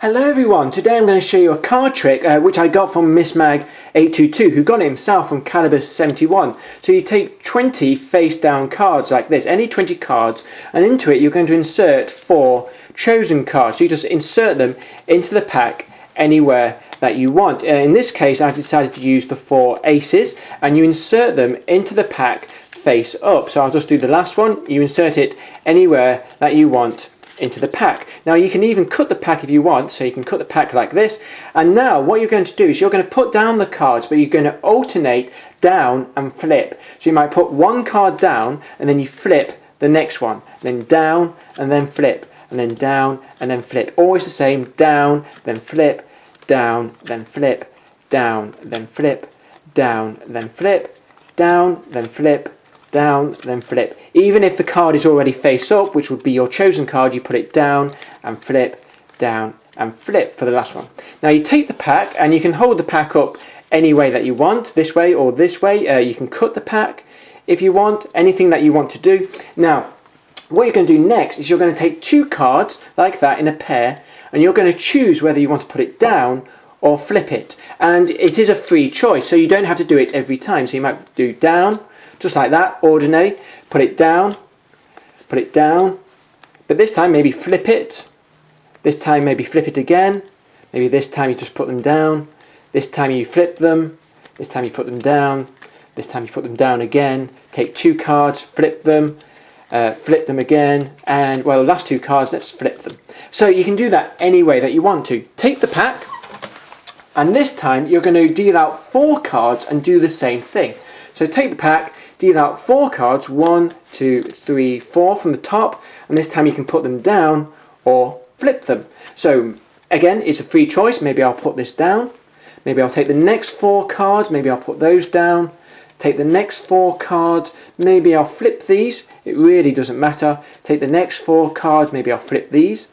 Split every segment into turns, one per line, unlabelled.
Hello everyone, today I'm going to show you a card trick which I got from Miss Mag 822 who got it himself from Caliber 71. So you take 20 face down cards like this, any 20 cards, and into it you're going to insert 4 chosen cards. So you just insert them into the pack anywhere that you want. In this case I've decided to use the 4 aces, and you insert them into the pack face up. So I'll just do the last one. You insert it anywhere that you want into the pack. Now you can even cut the pack if you want, so you can cut the pack like this. And now what you're going to do is you're going to put down the cards, but you're going to alternate down and flip. So you might put one card down and then you flip the next one, then down and then flip, and then down and then flip. Always the same: down, then flip, down, then flip, down, then flip, down, then flip, down, then flip, down, then flip. Even if the card is already face up, which would be your chosen card, you put it down and flip, down and flip for the last one. Now you take the pack and you can hold the pack up any way that you want, this way or this way. You can cut the pack if you want, anything that you want to do. Now what you're going to do next is you're going to take 2 cards like that in a pair, and you're going to choose whether you want to put it down or flip it. And it is a free choice, so you don't have to do it every time. So you might do down, just like that, ordinary, put it down, but this time maybe flip it, this time maybe flip it again, maybe this time you just put them down, this time you flip them, this time you put them down, this time you put them down again. Take 2 cards, flip them again, and well, the last 2 cards, let's flip them. So you can do that any way that you want to. Take the pack, and this time you're going to deal out 4 cards and do the same thing. So take the pack, deal out 4 cards, 1, 2, 3, 4 from the top, and this time you can put them down or flip them. So again, it's a free choice. Maybe I'll put this down, maybe I'll take the next 4 cards, maybe I'll put those down, take the next 4 cards, maybe I'll flip these, it really doesn't matter. Take the next 4 cards, maybe I'll flip these,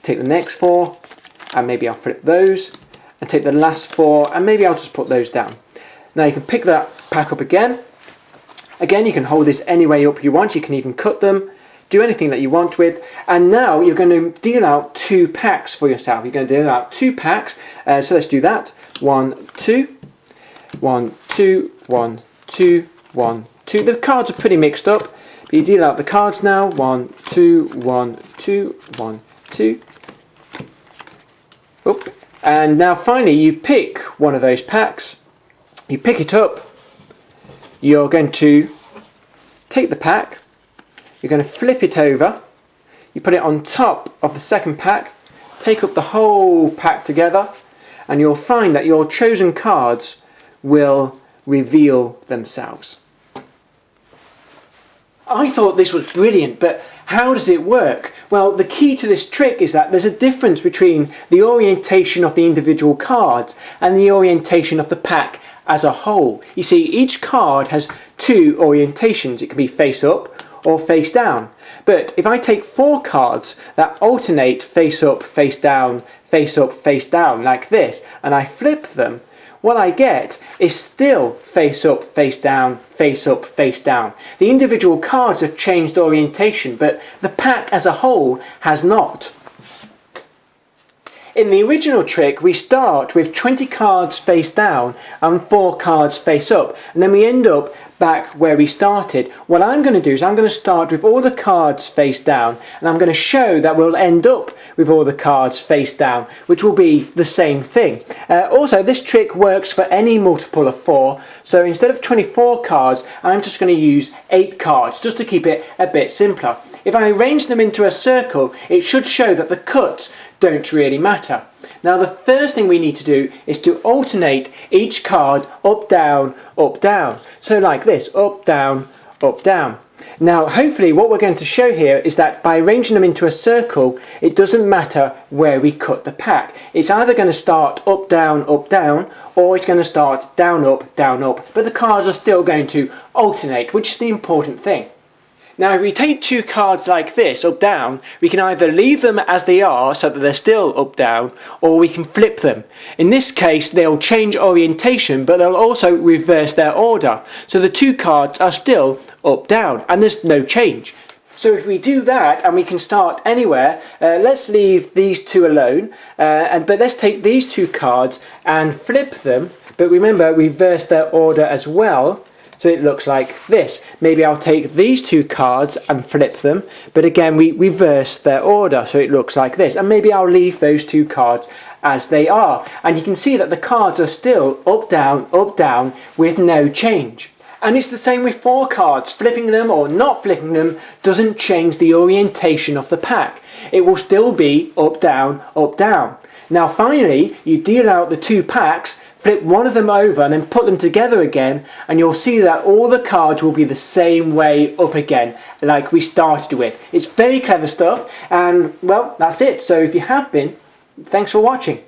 take the next 4 and maybe I'll flip those, and take the last 4 and maybe I'll just put those down. Now you can pick that pack up again. Again, you can hold this any way up you want. You can even cut them, do anything that you want with. And now you're going to deal out 2 packs for yourself. You're going to deal out 2 packs. So let's do that. 1, 2, 1, 2, 1, 2, 1, 2. The cards are pretty mixed up, but you deal out the cards now. 1, 2, 1, 2, 1, 2. Oop. And now finally you pick one of those packs. You pick it up. You're going to take the pack, you're going to flip it over, you put it on top of the second pack, take up the whole pack together, and you'll find that your chosen cards will reveal themselves. I thought this was brilliant, but how does it work? Well, the key to this trick is that there's a difference between the orientation of the individual cards and the orientation of the pack as a whole. You see, each card has 2 orientations. It can be face up or face down. But if I take 4 cards that alternate face up, face down, face up, face down like this, and I flip them, what I get is still face up, face down, face up, face down. The individual cards have changed orientation, but the pack as a whole has not. In the original trick, we start with 20 cards face down and 4 cards face up, and then we end up back where we started. What I'm going to do is I'm going to start with all the cards face down, and I'm going to show that we'll end up with all the cards face down, which will be the same thing. Also, this trick works for any multiple of 4, so instead of 24 cards, I'm just going to use 8 cards, just to keep it a bit simpler. If I arrange them into a circle, it should show that the cuts don't really matter. Now the first thing we need to do is to alternate each card up, down, up, down. So like this, up, down, up, down. Now hopefully what we're going to show here is that by arranging them into a circle, it doesn't matter where we cut the pack. It's either going to start up, down, or it's going to start down, up, but the cards are still going to alternate, which is the important thing. Now if we take 2 cards like this, up down, we can either leave them as they are so that they're still up down, or we can flip them. In this case they'll change orientation, but they'll also reverse their order. So the 2 cards are still up down and there's no change. So if we do that, and we can start anywhere, let's leave these two alone, but let's take these two cards and flip them, but remember reverse their order as well, so it looks like this. Maybe I'll take these two cards and flip them, but again we reverse their order, so it looks like this, and maybe I'll leave those two cards as they are, and you can see that the cards are still up, down with no change. And it's the same with 4 cards. Flipping them or not flipping them doesn't change the orientation of the pack. It will still be up, down, up, down. Now finally, you deal out the 2 packs, flip one of them over and then put them together again, and you'll see that all the cards will be the same way up again, like we started with. It's very clever stuff, and well, that's it. So if you have been, thanks for watching.